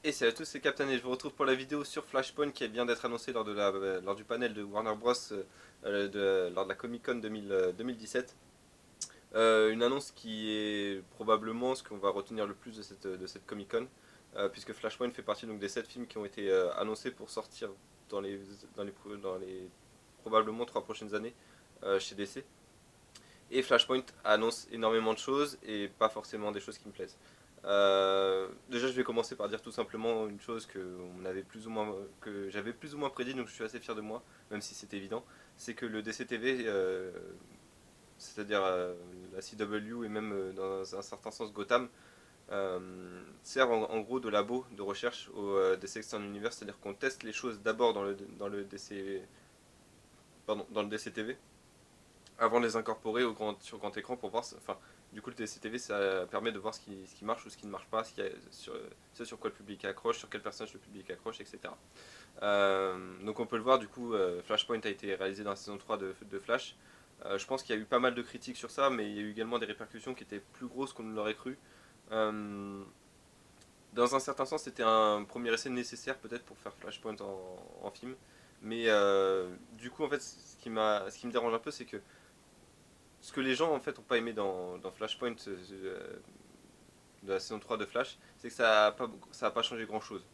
Et salut à tous, c'est Captain et je vous retrouve pour la vidéo sur Flashpoint qui vient d'être annoncée lors du panel de Warner Bros. Lors de la Comic Con 2017. Une annonce qui est probablement ce qu'on va retenir le plus de cette Comic Con, puisque Flashpoint fait partie donc, des 7 films qui ont été annoncés pour sortir dans les, dans les probablement 3 prochaines années chez DC. Et Flashpoint annonce énormément de choses et pas forcément des choses qui me plaisent. Déjà, je vais commencer par dire tout simplement une chose que j'avais plus ou moins prédit, donc je suis assez fier de moi, même si c'est évident, c'est que le DCTV, c'est-à-dire la CW et même dans un certain sens Gotham, servent en gros de labo de recherche au DC Extend Universe, c'est-à-dire qu'on teste les choses d'abord dans le DCTV avant de les incorporer sur grand écran pour voir. Enfin, du coup, le TCTV, ça permet de voir ce qui marche ou ce qui ne marche pas, ce sur quoi le public accroche, sur quel personnage le public accroche, etc. Donc on peut le voir, du coup, Flashpoint a été réalisé dans la saison 3 de Flash. Je pense qu'il y a eu pas mal de critiques sur ça, mais il y a eu également des répercussions qui étaient plus grosses qu'on ne l'aurait cru. Euh, dans un certain sens, c'était un premier essai nécessaire peut-être pour faire Flashpoint en film. Mais du coup, en fait, ce qui me dérange un peu, c'est que ce que les gens en fait ont pas aimé dans Flashpoint de la saison 3 de Flash, c'est que ça a pas changé grand chose.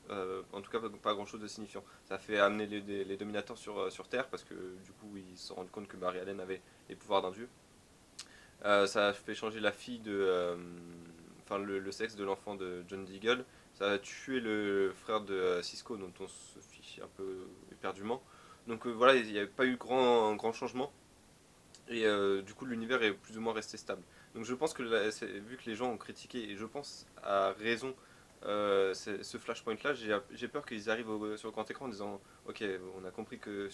En tout cas, pas grand chose de signifiant. Ça a fait amener les dominateurs sur Terre parce que du coup, ils se sont rendus compte que Barry Allen avait les pouvoirs d'un dieu. Ça a fait changer la fille enfin, le sexe de l'enfant de John Deagle. Ça a tué le frère de Cisco, dont on se fiche un peu éperdument. Donc voilà, il n'y avait pas eu grand changement. Et du coup, l'univers est plus ou moins resté stable. Donc je pense que vu que les gens ont critiqué, et je pense à raison, ce Flashpoint-là, j'ai peur qu'ils arrivent sur le grand écran en disant ok, on a compris que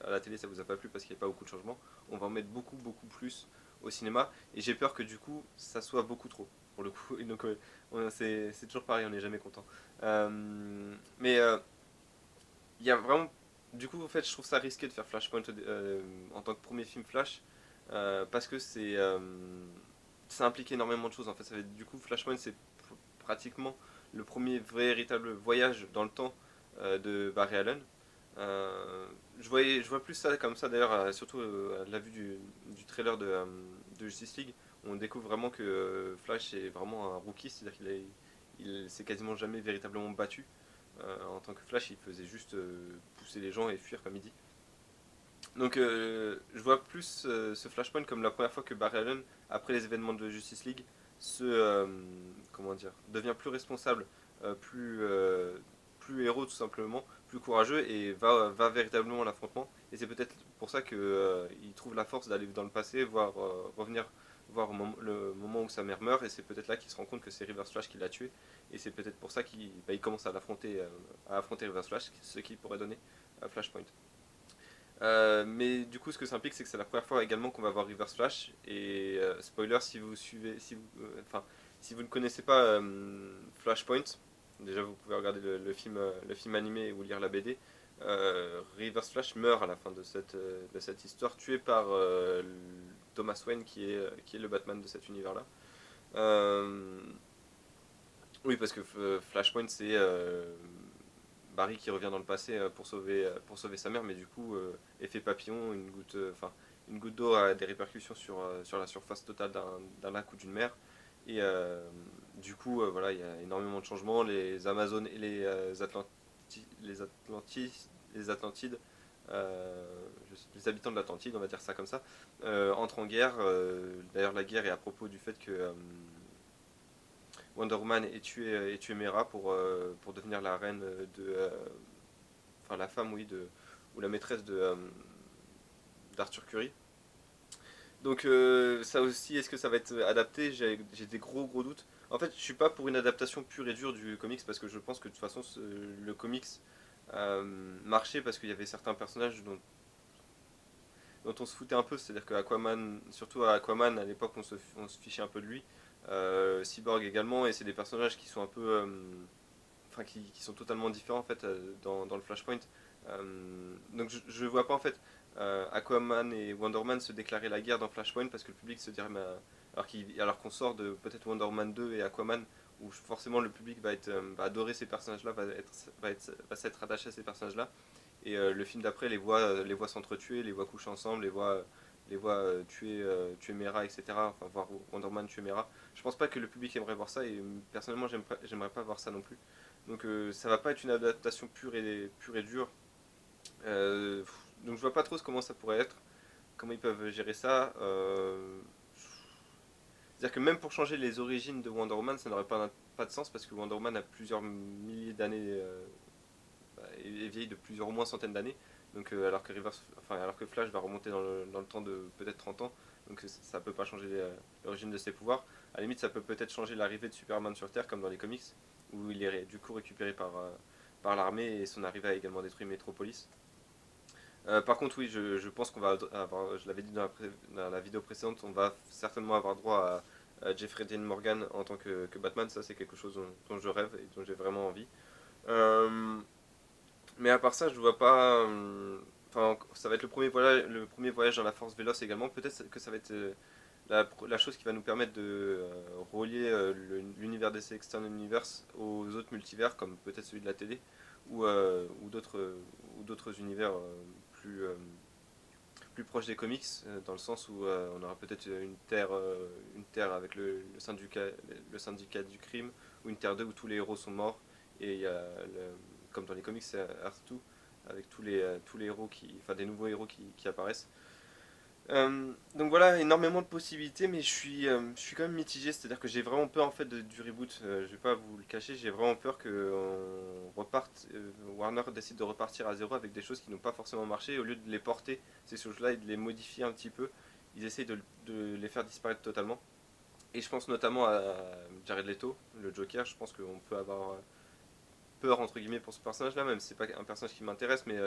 à la télé ça vous a pas plu parce qu'il n'y a pas beaucoup de changements, on va en mettre beaucoup plus au cinéma, et j'ai peur que du coup ça soit beaucoup trop, pour le coup. Et donc c'est toujours pareil, on n'est jamais content. Mais il y a vraiment. Du coup, en fait, je trouve ça risqué de faire Flashpoint en tant que premier film Flash, parce que ça implique énormément de choses. En fait, du coup, Flashpoint, c'est pratiquement le premier véritable voyage dans le temps de Barry Allen. Je vois plus ça comme ça d'ailleurs, surtout à la vue du trailer de Justice League, où on découvre vraiment que Flash est vraiment un rookie, c'est-à-dire il s'est quasiment jamais véritablement battu. En tant que Flash, il faisait juste pousser les gens et fuir comme il dit. Donc je vois plus ce Flashpoint comme la première fois que Barry Allen, après les événements de Justice League, comment dire, devient plus responsable, plus héros tout simplement, plus courageux et va véritablement à l'affrontement. Et c'est peut-être pour ça qu'il trouve la force d'aller dans le passé, revenir voir le moment où sa mère meurt, et c'est peut-être là qu'il se rend compte que c'est Reverse Flash qui l'a tué, et c'est peut-être pour ça qu'il commence à affronter Reverse Flash, ce qui pourrait donner Flashpoint. Mais du coup, ce que ça implique, c'est que c'est la première fois également qu'on va voir Reverse Flash. Et spoiler, si vous ne connaissez pas Flashpoint, déjà vous pouvez regarder le film animé ou lire la BD. Reverse Flash meurt à la fin de cette histoire, tué par Thomas Wayne, qui est le Batman de cet univers-là. Euh, oui, parce que Flashpoint, c'est Barry qui revient dans le passé pour sauver sa mère, mais du coup, effet papillon, une goutte d'eau a des répercussions sur la surface totale d'un lac ou d'une mer. Et du coup, voilà, il y a énormément de changements. Les Amazones et les Atlantides, les habitants de l'Atlantide, on va dire ça comme ça, entrent en guerre. D'ailleurs, la guerre est à propos du fait que Wonder Woman ait tué Mera pour devenir la reine enfin la femme, oui, ou la maîtresse d'Arthur Curry. Donc ça aussi, est-ce que ça va être adapté? J'ai des gros doutes. En fait, je suis pas pour une adaptation pure et dure du comics parce que je pense que de toute façon le comics marchait parce qu'il y avait certains personnages dont on se foutait un peu, c'est-à-dire que Aquaman, surtout à Aquaman à l'époque on se fichait un peu de lui. Cyborg également, et c'est des personnages qui sont un peu enfin qui sont totalement différents en fait dans le Flashpoint. Donc je vois pas en fait Aquaman et Wonder Woman se déclarer la guerre dans Flashpoint parce que le public se dirait alors qu'on sort de peut-être Wonder Woman 2 et Aquaman où forcément le public va adorer ces personnages-là, va s'être attaché à ces personnages-là. Et le film d'après les voit s'entretuer, les voit coucher ensemble, les voit tuer Mera, etc. Enfin, voir Wonder Man tuer Mera. Je pense pas que le public aimerait voir ça et personnellement j'aimerais pas voir ça non plus. Donc ça va pas être une adaptation pure et dure. Euh, donc je vois pas trop comment ça pourrait être, comment ils peuvent gérer ça. C'est-à-dire que même pour changer les origines de Wonder Woman, ça n'aurait pas de sens parce que Wonder Woman a plusieurs milliers d'années est vieille de plusieurs au moins centaines d'années. Donc alors que Flash va remonter dans le temps de peut-être 30 ans. Donc ça peut pas changer l'origine de ses pouvoirs. À la limite, ça peut peut-être changer l'arrivée de Superman sur Terre comme dans les comics où il est du coup récupéré par l'armée et son arrivée a également détruit Metropolis. Par contre, oui, je pense qu'on va avoir, je l'avais dit dans la vidéo précédente, on va certainement avoir droit à Jeffrey Dean Morgan en tant que Batman. Ça, c'est quelque chose dont je rêve et dont j'ai vraiment envie. Euh, mais à part ça, je vois pas. Enfin, ça va être le premier voyage dans la Force Véloce également. Peut-être que ça va être la chose qui va nous permettre de relier l'univers DC External Universe aux autres multivers, comme peut-être celui de la télé, ou d'autres univers plus, euh, plus proches des comics, dans le sens où on aura peut-être une terre avec le syndicat du crime, ou une terre 2 où tous les héros sont morts, et il y a, comme dans les comics, c'est Earth 2, avec tous les héros enfin des nouveaux héros qui apparaissent. Donc voilà, énormément de possibilités, mais je suis quand même mitigé, c'est-à-dire que j'ai vraiment peur en fait du reboot. Je vais pas vous le cacher, j'ai vraiment peur que Warner décide de repartir à zéro avec des choses qui n'ont pas forcément marché. Au lieu de les porter ces choses-là et de les modifier un petit peu, ils essayent de les faire disparaître totalement. Et je pense notamment à Jared Leto, le Joker. Je pense qu'on peut avoir peur entre guillemets pour ce personnage-là, même si c'est pas un personnage qui m'intéresse, mais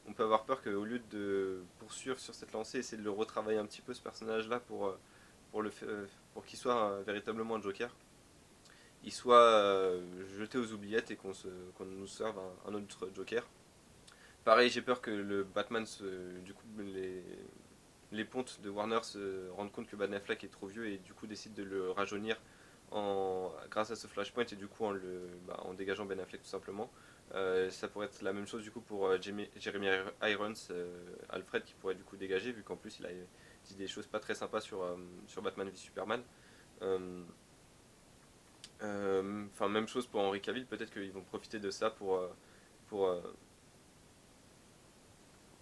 on peut avoir peur qu'au lieu de poursuivre sur cette lancée, essayer de le retravailler un petit peu ce personnage-là pour qu'il soit véritablement un Joker, il soit jeté aux oubliettes et qu'on nous serve un autre Joker. Pareil, j'ai peur que le Batman, du coup, les pontes de Warner se rendent compte que Ben Affleck est trop vieux et du coup décident de le rajeunir grâce à ce flashpoint et du coup en dégageant Ben Affleck tout simplement. Ça pourrait être la même chose du coup pour Jeremy Irons, Alfred qui pourrait du coup dégager vu qu'en plus il a dit des choses pas très sympas sur Batman v Superman. Euh, Enfin même chose pour Henry Cavill, peut-être qu'ils vont profiter de ça pour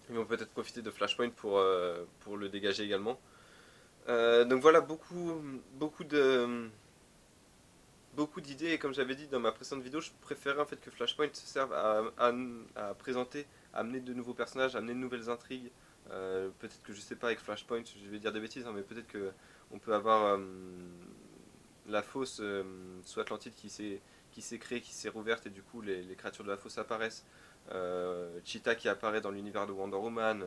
ils vont peut-être profiter de Flashpoint pour le dégager également. Donc voilà, beaucoup d'idées, et comme j'avais dit dans ma précédente vidéo, je préférais en fait que Flashpoint serve à présenter, à amener de nouveaux personnages, à amener de nouvelles intrigues. Peut-être que je sais pas avec Flashpoint, je vais dire des bêtises, hein, mais peut-être que on peut avoir la fosse sous Atlantide qui s'est créée, qui s'est rouverte et du coup les créatures de la fosse apparaissent. Cheetah qui apparaît dans l'univers de Wonder Woman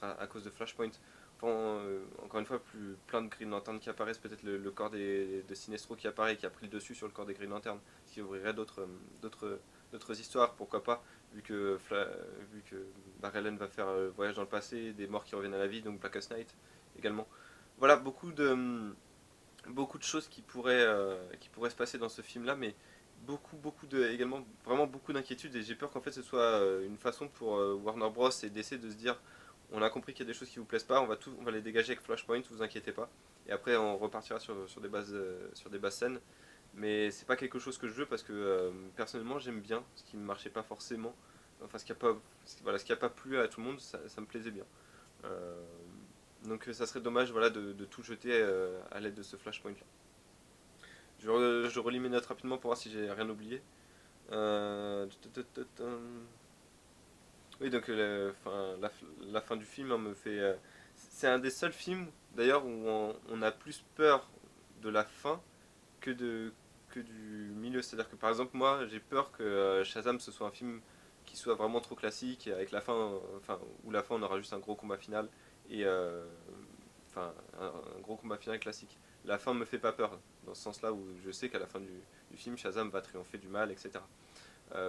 à cause de Flashpoint. Enfin, encore une fois, plein de Green Lantern qui apparaissent, peut-être le corps de Sinestro qui apparaît, qui a pris le dessus sur le corps des Green Lantern, ce qui ouvrirait d'autres histoires, pourquoi pas, vu que Barry Allen va faire le voyage dans le passé, des morts qui reviennent à la vie, donc Blackest Night également. Voilà, beaucoup de choses qui pourraient se passer dans ce film-là, mais également vraiment beaucoup d'inquiétudes et j'ai peur qu'en fait ce soit une façon pour Warner Bros et DC de se dire on a compris qu'il y a des choses qui vous plaisent pas, on va les dégager avec Flashpoint, vous inquiétez pas. Et après on repartira sur des bases saines. Mais c'est pas quelque chose que je veux parce que personnellement j'aime bien ce qui ne marchait pas forcément. Enfin ce qui a pas plu à tout le monde, ça me plaisait bien. Euh, donc ça serait dommage voilà, de tout jeter à l'aide de ce Flashpoint là. Je relis mes notes rapidement pour voir si j'ai rien oublié. Euh, Oui, donc la fin du film me fait. C'est un des seuls films d'ailleurs où on a plus peur de la fin que, que du milieu. C'est-à-dire que par exemple, moi j'ai peur que Shazam ce soit un film qui soit vraiment trop classique, avec la fin, enfin, où la fin on aura juste un gros combat final et enfin un gros combat final classique. La fin me fait pas peur, dans ce sens-là où je sais qu'à la fin du film, Shazam va triompher du mal, etc.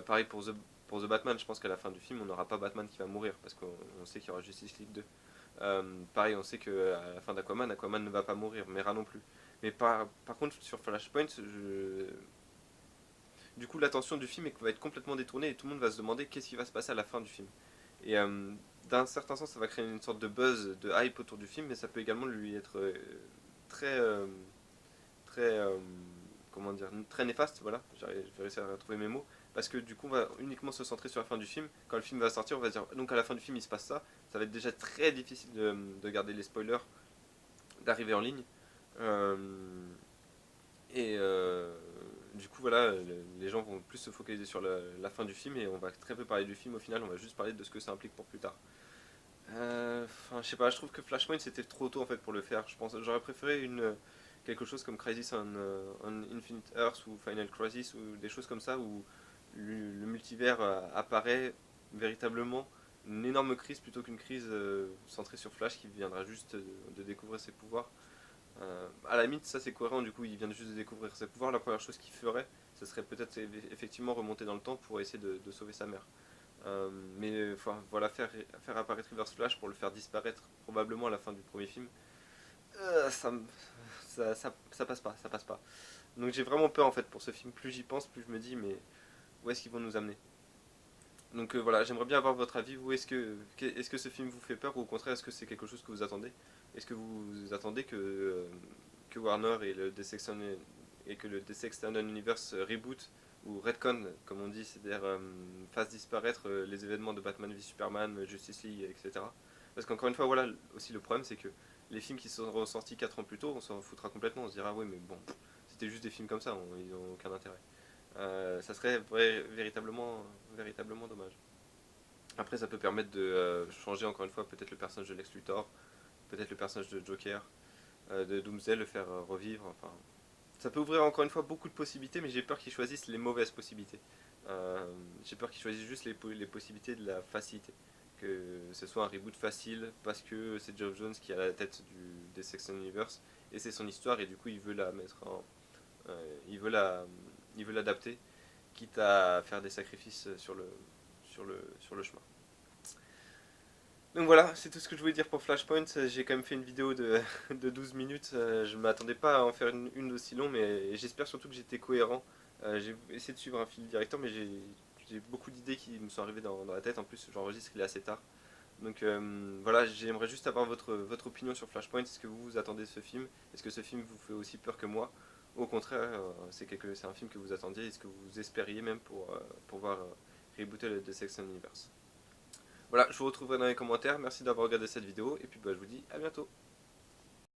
Pareil pour The Batman, je pense qu'à la fin du film, on n'aura pas Batman qui va mourir, parce qu'on sait qu'il y aura Justice League 2. Pareil, on sait qu'à la fin d'Aquaman, Aquaman ne va pas mourir, Mera non plus. Mais par contre, sur Flashpoint, du coup l'attention du film va être complètement détournée et tout le monde va se demander qu'est-ce qui va se passer à la fin du film. Et d'un certain sens, ça va créer une sorte de buzz, de hype autour du film, mais ça peut également lui être très, très, comment dire, très néfaste, voilà, je vais réussir à trouver mes mots, parce que du coup on va uniquement se centrer sur la fin du film. Quand le film va sortir, on va dire, donc à la fin du film il se passe ça, ça va être déjà très difficile de garder les spoilers, d'arriver en ligne. Euh, et du coup, voilà, les gens vont plus se focaliser sur la fin du film et on va très peu parler du film au final, on va juste parler de ce que ça implique pour plus tard. Enfin, je sais pas, je trouve que Flashpoint c'était trop tôt en fait pour le faire. Je pense, j'aurais préféré quelque chose comme Crisis on Infinite Earth ou Final Crisis ou des choses comme ça où le multivers apparaît véritablement une énorme crise plutôt qu'une crise centrée sur Flash qui viendra juste de découvrir ses pouvoirs. À la limite, ça c'est cohérent, du coup, il vient juste de découvrir ses pouvoirs. La première chose qu'il ferait, ce serait peut-être effectivement remonter dans le temps pour essayer de sauver sa mère. Mais enfin, voilà, faire apparaître Reverse Flash pour le faire disparaître probablement à la fin du premier film, ça, ça passe pas, ça passe pas. Donc j'ai vraiment peur en fait pour ce film. Plus j'y pense, plus je me dis, mais où est-ce qu'ils vont nous amener? Donc voilà, j'aimerais bien avoir votre avis. Vous, est-ce que ce film vous fait peur ou au contraire, est-ce que c'est quelque chose que vous attendez? Est-ce que vous attendez que Warner et que le DC Extended Universe reboot ou retcon, comme on dit, c'est-à-dire fasse disparaître les événements de Batman v Superman, Justice League, etc. Parce qu'encore une fois, voilà, aussi le problème, c'est que les films qui sont ressortis 4 ans plus tôt, on s'en foutra complètement. On se dira, oui, mais bon, c'était juste des films comme ça, ils n'ont aucun intérêt. Ça serait véritablement dommage. Après, ça peut permettre de changer encore une fois peut-être le personnage de Lex Luthor, peut-être le personnage de Joker, de Doomsday, le faire revivre. Enfin, ça peut ouvrir encore une fois beaucoup de possibilités, mais j'ai peur qu'ils choisissent les mauvaises possibilités. J'ai peur qu'ils choisissent juste les possibilités de la facilité. Que ce soit un reboot facile parce que c'est Geoff Jones qui est à la tête des Sex Universe et c'est son histoire et du coup il veut la mettre en, il veut il veut l'adapter, quitte à faire des sacrifices sur le chemin. Donc voilà, c'est tout ce que je voulais dire pour Flashpoint. J'ai quand même fait une vidéo de 12 minutes. Je ne m'attendais pas à en faire une aussi longue, mais j'espère surtout que j'étais cohérent. J'ai essayé de suivre un fil directeur, mais j'ai beaucoup d'idées qui me sont arrivées dans la tête. En plus, j'enregistre, il est assez tard. Donc voilà, j'aimerais juste avoir votre opinion sur Flashpoint. Est-ce que vous attendez ce film? Est-ce que ce film vous fait aussi peur que moi? Ou au contraire, c'est un film que vous attendiez? Est-ce que vous espériez même pour voir rebooter le The Sex Universe? Voilà, je vous retrouverai dans les commentaires. Merci d'avoir regardé cette vidéo et puis bah, je vous dis à bientôt.